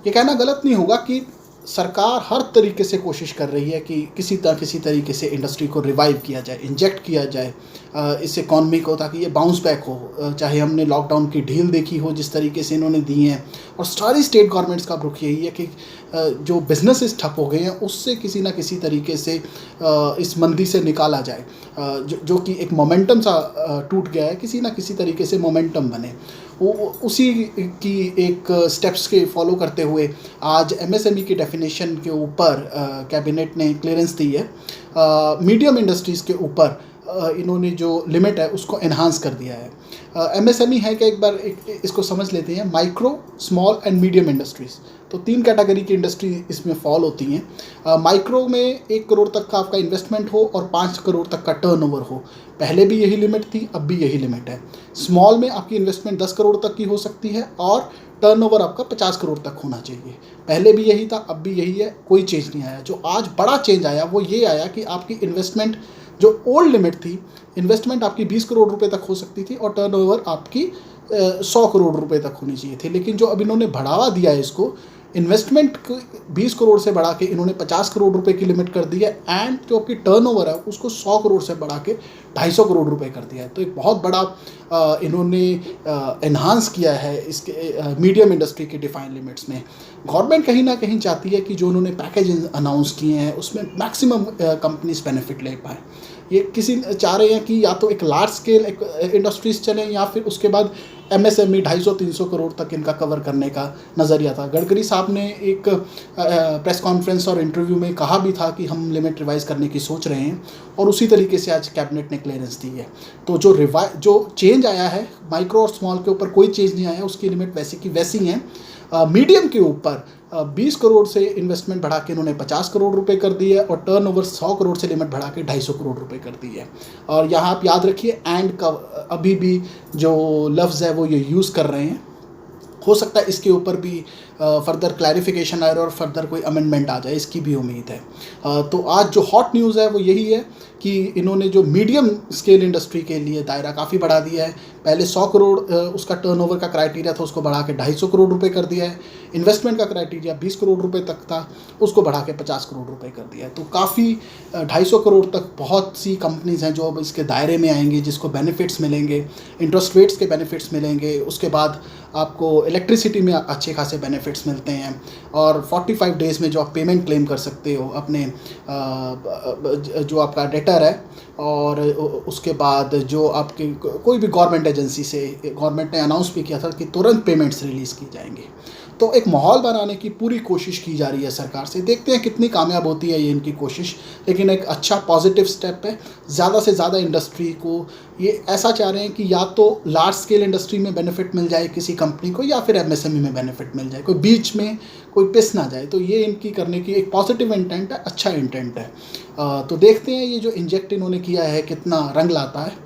ये कहना गलत नहीं होगा कि सरकार हर तरीके से कोशिश कर रही है कि किसी तरीके से इंडस्ट्री को रिवाइव किया जाए, इंजेक्ट किया जाए इस इकॉनमी को, ताकि ये बाउंस बैक हो। चाहे हमने लॉकडाउन की ढील देखी हो जिस तरीके से इन्होंने दी हैं, और सारी स्टेट गवर्नमेंट्स का रुख यही है कि जो बिजनेसेस ठप हो गए हैं उससे किसी ना किसी तरीके से इस मंदी से निकाला जाए। जो कि एक मोमेंटम सा टूट गया है, किसी ना किसी तरीके से मोमेंटम बने। वो उसी की एक स्टेप्स के फॉलो करते हुए आज एमएसएमई की डेफिनेशन के ऊपर कैबिनेट ने क्लियरेंस दी है। मीडियम इंडस्ट्रीज़ के ऊपर इन्होंने जो लिमिट है उसको एनहांस कर दिया है। एमएसएमई है कि एक बार इसको समझ लेते हैं, micro, small and medium industries. तो 3 कैटेगरी की इंडस्ट्री इसमें फॉल होती हैं। माइक्रो में 1 करोड़ तक का आपका इन्वेस्टमेंट हो और 5 करोड़ तक का टर्नओवर हो। पहले भी यही लिमिट थी, अब भी यही लिमिट है। स्मॉल में आपकी इन्वेस्टमेंट 10 करोड़ तक की हो सकती है और टर्नओवर आपका 50 करोड़ तक होना चाहिए। पहले भी यही था, अब भी यही है, कोई चेंज नहीं आया। जो आज बड़ा चेंज आया वो ये आया कि आपकी इन्वेस्टमेंट, जो ओल्ड लिमिट थी, इन्वेस्टमेंट आपकी 20 करोड़ रुपए तक हो सकती थी और टर्नओवर आपकी 100 करोड़ रुपए तक होनी चाहिए थी। लेकिन जो अब इन्होंने बढ़ावा दिया है इसको, इन्वेस्टमेंट 20 करोड़ से बढ़ा के इन्होंने 50 करोड़ रुपए की लिमिट कर दी है, एंड जो आपकी टर्नओवर है उसको 100 करोड़ से बढ़ा के 250 करोड़ रुपए कर दिया है। तो एक बहुत बड़ा इन्होंने एनहांस किया है इसके मीडियम इंडस्ट्री के डिफाइन लिमिट्स में। गवर्नमेंट कहीं ना कहीं चाहती है कि जो उन्होंने पैकेज अनाउंस किए हैं उसमें मैक्सिमम कंपनीज बेनिफिट ले पाएँ। ये किसी चाह रहे हैं कि या तो एक लार्ज स्केल इंडस्ट्रीज चलें या फिर उसके बाद एमएसएमई 250-300 करोड़ तक इनका कवर करने का नज़रिया था। गडकरी साहब ने एक प्रेस कॉन्फ्रेंस और इंटरव्यू में कहा भी था कि हम लिमिट रिवाइज़ करने की सोच रहे हैं, और उसी तरीके से आज कैबिनेट ने क्लियरेंस दी है। तो जो चेंज आया है, माइक्रो और स्मॉल के ऊपर कोई चेंज नहीं आया, उसकी लिमिट वैसी की वैसी हैं। मीडियम के ऊपर 20 करोड़ से इन्वेस्टमेंट बढ़ा के इन्होंने 50 करोड़ रुपए कर दी है, और टर्नओवर 100 करोड़ से लिमिट बढ़ा के 250 करोड़ रुपए कर दी है। और यहाँ आप याद रखिए, एंड का अभी भी जो लफ्ज़ है वो ये यूज़ कर रहे हैं। हो सकता है इसके ऊपर भी फर्दर क्लैरिफिकेशन आए और फर्दर कोई अमेंडमेंट आ जाए, इसकी भी उम्मीद है। तो आज जो हॉट न्यूज़ है वो यही है कि इन्होंने जो मीडियम स्केल इंडस्ट्री के लिए दायरा काफ़ी बढ़ा दिया है। पहले 100 करोड़ उसका टर्नओवर का क्राइटेरिया था, उसको बढ़ा के 250 करोड़ रुपए कर दिया है। इन्वेस्टमेंट का क्राइटेरिया 20 करोड़ रुपए तक था, उसको बढ़ा के 50 करोड़ रुपए कर दिया है। तो काफ़ी 250 करोड़ तक बहुत सी कंपनीज़ हैं जो अब इसके दायरे में आएंगी, जिसको बेनिफिट्स मिलेंगे, इंटरेस्ट रेट्स के बेनिफिट्स मिलेंगे। उसके बाद आपको इलेक्ट्रिसिटी में अच्छे खासे बेनिफिट्स मिलते हैं, और 45 डेज़ में जो आप पेमेंट क्लेम कर सकते हो अपने जो आपका डेटर है, और उसके बाद जो आपकी कोई भी गवर्नमेंट एजेंसी से, गवर्नमेंट ने अनाउंस भी किया था कि तुरंत पेमेंट्स रिलीज़ की जाएंगी। तो एक माहौल बनाने की पूरी कोशिश की जा रही है सरकार से। देखते हैं कितनी कामयाब होती है ये इनकी कोशिश, लेकिन एक अच्छा पॉजिटिव स्टेप है। ज़्यादा से ज़्यादा इंडस्ट्री को ये ऐसा चाह रहे हैं कि या तो लार्ज स्केल इंडस्ट्री में बेनिफिट मिल जाए किसी कंपनी को, या फिर एमएसएमई में बेनिफिट मिल जाए, कोई बीच में कोई पिस ना जाए। तो ये इनकी करने की एक पॉजिटिव इंटेंट है, अच्छा इंटेंट है। तो देखते हैं ये जो इंजेक्ट इन्होंने किया है कितना रंग लाता है।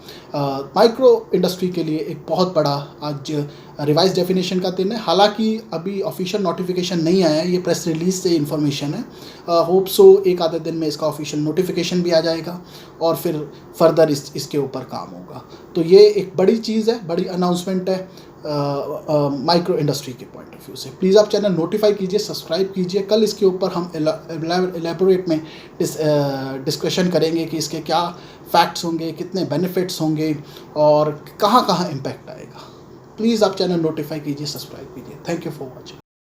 माइक्रो इंडस्ट्री के लिए एक बहुत बड़ा आज रिवाइज डेफिनेशन का दिन है। हालांकि अभी ऑफिशियल नोटिफिकेशन नहीं आया है, ये प्रेस रिलीज से इन्फॉर्मेशन है। होप सो एक आधे दिन में इसका ऑफिशियल नोटिफिकेशन भी आ जाएगा, और फिर फर्दर इसके ऊपर काम होगा। तो ये एक बड़ी चीज़ है, बड़ी अनाउंसमेंट है माइक्रो इंडस्ट्री के पॉइंट ऑफ व्यू से। प्लीज़ आप चैनल नोटिफाई कीजिए, सब्सक्राइब कीजिए। कल इसके ऊपर हम एलेबोरेट में डिस्कशन करेंगे कि इसके क्या फैक्ट्स होंगे, कितने बेनिफिट्स होंगे, और कहाँ कहाँ इम्पैक्ट आएगा। प्लीज़ आप चैनल नोटिफाई कीजिए, सब्सक्राइब कीजिए। Thank you for watching.